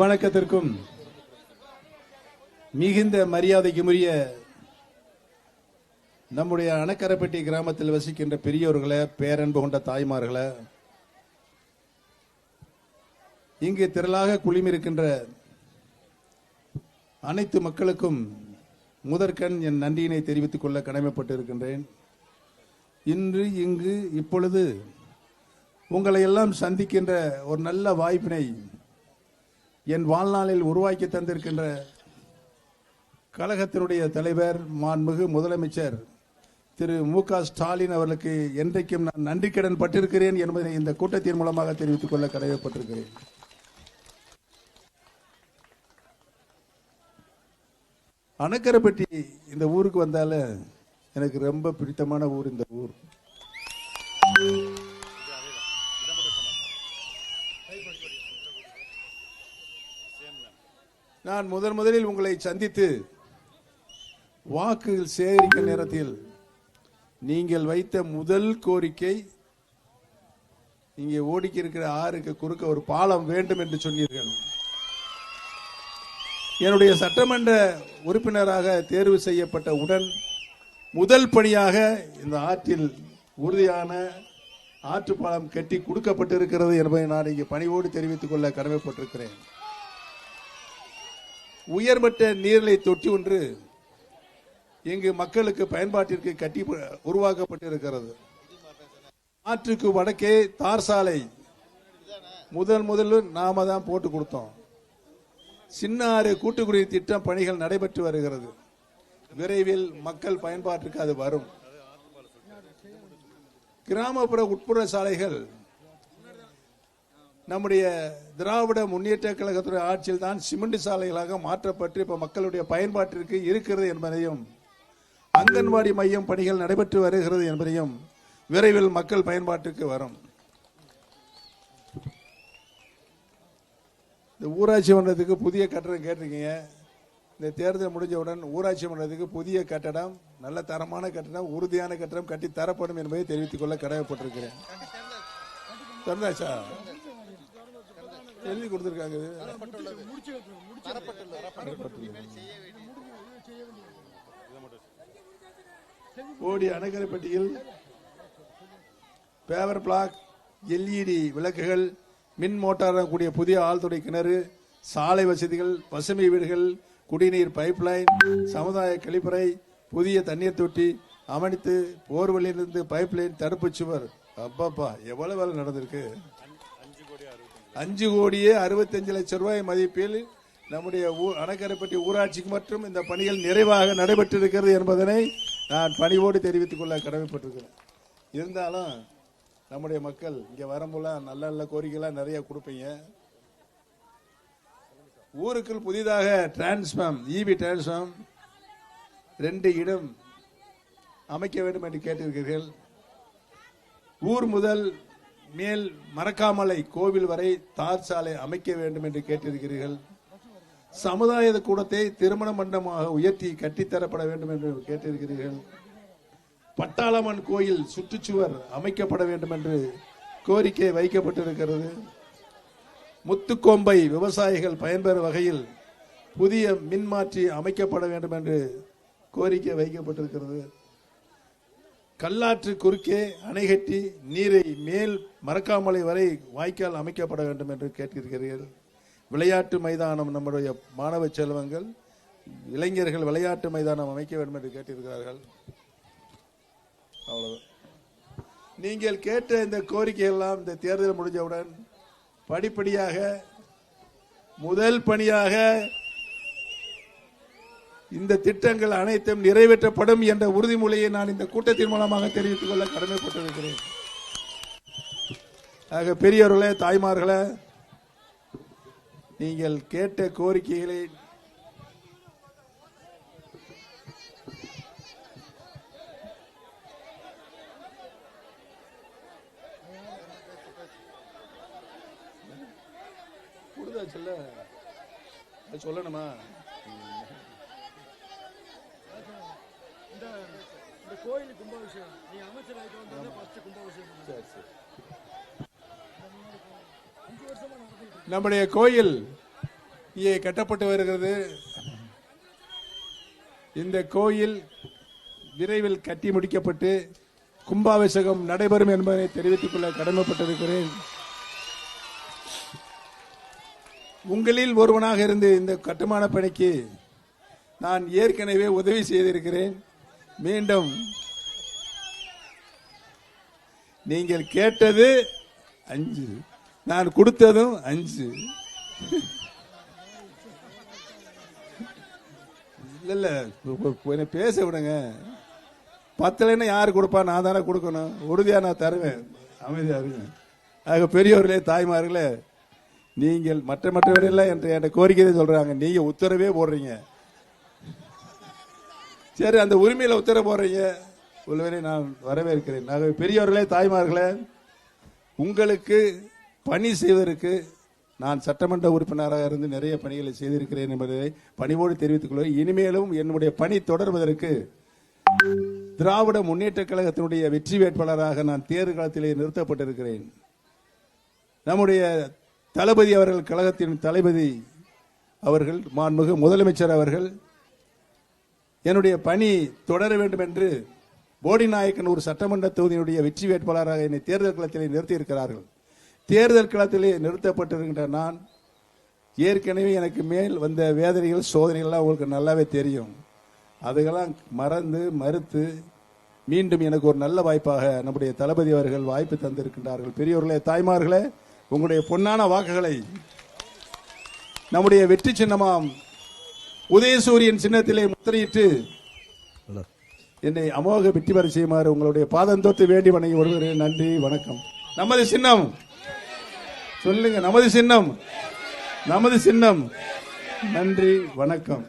வணக்கத்திற்கும் மிகுந்த மரியாதைக்குரிய நம்முடைய அணக்கரப்பட்டி கிராமத்தில் வசிக்கின்ற பெரியோர்களே, பேரன்பு கொண்ட தாய்மார்களே, இங்கு திரளாக குழுமியிருக்கின்ற அனைத்து மக்களுக்கும் முதற்கண் என் நன்றியினை தெரிவித்துக் கொள்ள கடமைப்பட்டிருக்கின்றேன். இன்று இங்கு இப்பொழுது உங்களை எல்லாம் சந்திக்கின்ற ஒரு நல்ல வாய்ப்பினை என் வாழ்நாளில் உருவாக்கி தந்திருக்கின்ற கழகத்தினுடைய தலைவர் மாண்புமிகு முதலமைச்சர் திரு மு.க. ஸ்டாலின் அவர்களுக்கு என்றைக்கும் நான் நன்றி கடன் பட்டிருக்கிறேன் என்பதை இந்த கூட்டத்தின் மூலமாக தெரிவித்துக் கொள்ள கடமைப்பட்டிருக்கிறேன். அணக்கரப்பட்டி இந்த ஊருக்கு வந்தால எனக்கு ரொம்ப பிடித்தமான ஊர் இந்த ஊர். நான் முதலில் உங்களை சந்தித்து வாக்கு சேகரிக்கும் நேரத்தில் நீங்கள் வைத்த முதல் கோரிக்கை, இங்கே ஓடிக்கி இருக்கிற ஆறுக்கு குறுக்க ஒரு பாலம் வேண்டும் என்று சொன்னீர்கள். என்னுடைய சட்டமன்ற உறுப்பினராக தேர்வு செய்யப்பட்ட உடன் முதல் பணியாக இந்த ஆற்றில் உறுதியான ஆற்றுப்பாலம் கட்டி கொடுக்கப்பட்டிருக்கிறது என்பதை நான் இங்கே பணிவோடு தெரிவித்துக் கொள்ள கடமைப்பட்டிருக்கிறேன். உயர்மட்ட நீர்நிலை தொட்டி ஒன்று இங்கு மக்களுக்கு பயன்பாட்டிற்கு கட்டி உருவாக்கப்பட்டிருக்கிறது. ஆற்றுக்கு வடக்கே தார் சாலை முதல் நாம தான் போட்டு கொடுத்தோம். சின்ன ஆறு கூட்டுக்குடிநீர் திட்டம் பணிகள் நடைபெற்று வருகிறது. விரைவில் மக்கள் பயன்பாட்டிற்கு அது வரும். கிராமப்புற உட்புற சாலைகள் நம்முடைய திராவிட முன்னேற்ற கழகத்துடைய ஆட்சியில் தான் சிமெண்ட் சாலைகளாக மாற்றப்பட்டு இப்ப மக்களுடைய பயன்பாட்டிற்கு இருக்கிறது என்பதையும், அங்கன்வாடி மையம் பணிகள் நடைபெற்று வருகிறது என்பதையும், விரைவில் மக்கள் பயன்பாட்டுக்கு வரும். இந்த ஊராட்சி மன்றத்துக்கு புதிய கட்டடம் கேட்டிருக்கீங்க. இந்த தேர்தல் முடிஞ்சவுடன் ஊராட்சி மன்றத்துக்கு புதிய கட்டடம், நல்ல தரமான கட்டடம், உறுதியான கட்டடம் கட்டி தரப்படும் என்பதை தெரிவித்துக் கொள்ள கடமைப்பட்டிருக்கிறேன். தந்தாச்சா எழுதி கொடுத்திருக்காங்க. ஓடி அணக்கரைப்பட்டியில் பேவர் பிளாக், எல்இடி விளக்குகள், மின் மோட்டார் கூடிய புதிய ஆழ்துளை கிணறு, சாலை வசதிகள், பசுமை வீடுகள், குடிநீர் பைப்லைன், சமுதாய கழிப்பறை, புதிய தண்ணீர் தொட்டி அமைத்து போர்வெளியிலிருந்து பைப்லைன், தடுப்பு சுவர். அப்பப்பா எவ்வளவு வேலை நடந்திருக்கு. 5,65,00,000 ரூபாய் மதிப்பில் நம்முடைய அணக்கரைப்பட்டி ஊராட்சிக்கு மற்றும் இந்த பணிகள் நிறைவாக நடைபெற்றிருக்கிறது என்பதனை நான் பணிவோடு தெரிவித்துக் கொள்ள கடமைப்பட்டிருக்கிறேன். இருந்தாலும் நம்முடைய மக்கள் இங்க வரும்போல நல்ல நல்ல கோரிக்கைலாம் நிறைய கொடுப்பீங்க. ஊருக்குள் புதிதாக டிரான்ஸ்ஃபார்ம், இபி டிரான்ஸ்ஃபார்ம் 2 இடம் அமைக்க வேண்டும் என்று கேட்டிருக்கிறீர்கள். ஊர் முதல் மேல் மரக்காமலை கோவில் வரை தார் சாலை அமைக்க வேண்டும் என்று கேட்டிருக்கிறீர்கள். சமுதாய கூடத்தை திருமண மண்டபமாக உயர்த்தி கட்டித்தரப்பட வேண்டும் என்று கேட்டிருக்கிறீர்கள். பட்டாளம்மன் கோயில் சுற்றுச்சுவர் அமைக்கப்பட வேண்டும் என்று கோரிக்கை வைக்கப்பட்டிருக்கிறது. முத்துக்கோம்பை விவசாயிகள் பயன்பெறும் வகையில் புதிய மின்மாற்றி அமைக்கப்பட வேண்டும் என்று கோரிக்கை வைக்கப்பட்டிருக்கிறது. கல்லாற்று குறுக்கே அணை கட்டி நீரை மேல் மரக்காமலை வரை வாய்க்கால் அமைக்கப்பட வேண்டும் என்று கேட்டிருக்கிறீர்கள். விளையாட்டு மைதானம், நம்முடைய மாணவ செல்வங்கள் இளைஞர்கள் விளையாட்டு மைதானம் அமைக்க வேண்டும் என்று கேட்டிருக்கிறார்கள். அவ்வளவுதான். நீங்கள் கேட்ட இந்த கோரிக்கை எல்லாம் இந்த தேர்தல் முடிஞ்சவுடன் படிப்படியாக முதல் பணியாக இந்த திட்டங்கள் அனைத்தும் நிறைவேற்றப்படும் என்ற உறுதிமொழியை நான் இந்த கூட்டத்தின் மூலமாக தெரிவித்துக் கொள்ள கடமைப்பட்டிருக்கிறேன். ஆக பெரியவர்களே, தாய்மார்களே, நீங்கள் கேட்ட கோரிக்கைகளை சொல்லணுமா? கோயில் கும்பாபிஷேகம் நீங்க அமைச்சராக வந்தா ஃபர்ஸ்ட் கும்பாபிஷேகம் நம்முடைய கோயில் இங்கே கட்டப்பட்டு வருகிறது. இந்த கோயில் விரைவில் கட்டி முடிக்கப்பட்டு கும்பாபிஷேகம் நடைபெறும் என்பதை தெரிவித்துக் கொள்ள கடமைப்பட்டிருக்கிறேன். உங்களில் ஒருவனாக இருந்து இந்த கட்டுமான பணிக்கு நான் ஏற்கனவே உதவி செய்திருக்கிறேன். மீண்டும் நீங்கள் கேட்டது 5, நான் கொடுத்ததும் 5. இல்ல இல்ல பேச விடுங்க. 10 யாரு கொடுப்பா? நான் தானே கொடுக்கணும். உறுதியா நான் தருவேன். அமைதியா இருங்க. ஆக பெரியவர்களே, தாய்மார்களே, நீங்கள் மற்றவர்கள் என்ற கோரிக்கை சொல்றாங்க. நீங்க உத்தரவே போடுறீங்க. சரி, அந்த உரிமையில உத்தரவு போடுறீங்க. உள்ளவரை நான் வரவேற்கிறேன். ஆக பெரியவர்களே, தாய்மார்களே, உங்களுக்கு பணி செய்வதற்கு நான் சட்டமன்ற உறுப்பினராக இருந்து நிறைய பணிகளை செய்திருக்கிறேன் என்பதை பணிவோடு தெரிவித்துக் கொள்கிறேன். இனிமேலும் என்னுடைய பணி தொடர்வதற்கு திராவிட முன்னேற்ற கழகத்தினுடைய வெற்றி வேட்பாளராக நான் தேர்தல் களத்திலே நிறுத்தப்பட்டிருக்கிறேன். நம்முடைய தளபதி அவர்கள், கழகத்தின் தளபதி அவர்கள், மாண்புமிகு முதலமைச்சர் அவர்கள் என்னுடைய பணி தொடர வேண்டும் என்று போடிநாயக்கனூர் சட்டமன்ற தொகுதியினுடைய வெற்றி வேட்பாளராக என்னை தேர்தல் களத்திலே நிறுத்தியிருக்கிறார்கள். தேர்தல் களத்திலே நிறுத்தப்பட்டிருக்கின்ற நான் ஏற்கனவே எனக்கு மேல் வந்த வேதனைகள், சோதனைகள்லாம் உங்களுக்கு நல்லாவே தெரியும். அதுக்கெல்லாம் மறுத்து மீண்டும் எனக்கு ஒரு நல்ல வாய்ப்பாக நம்முடைய தளபதி அவர்கள் வாய்ப்பு தந்திருக்கின்றார்கள். பெரியவர்களே, தாய்மார்களே, உங்களுடைய பொன்னான வாக்குகளை நம்முடைய வெற்றி சின்னமாம் உதயசூரியன் சின்னத்திலே முத்திரையிட்டு என்னை அமோக வெற்றி பெற செய்யுமாறு உங்களுடைய பாதம் தொட்டு வேண்டி வணங்கி வருகிறேன். நன்றி, வணக்கம். நமது சின்னம் சொல்லுங்க. நமது சின்னம். நன்றி, வணக்கம்.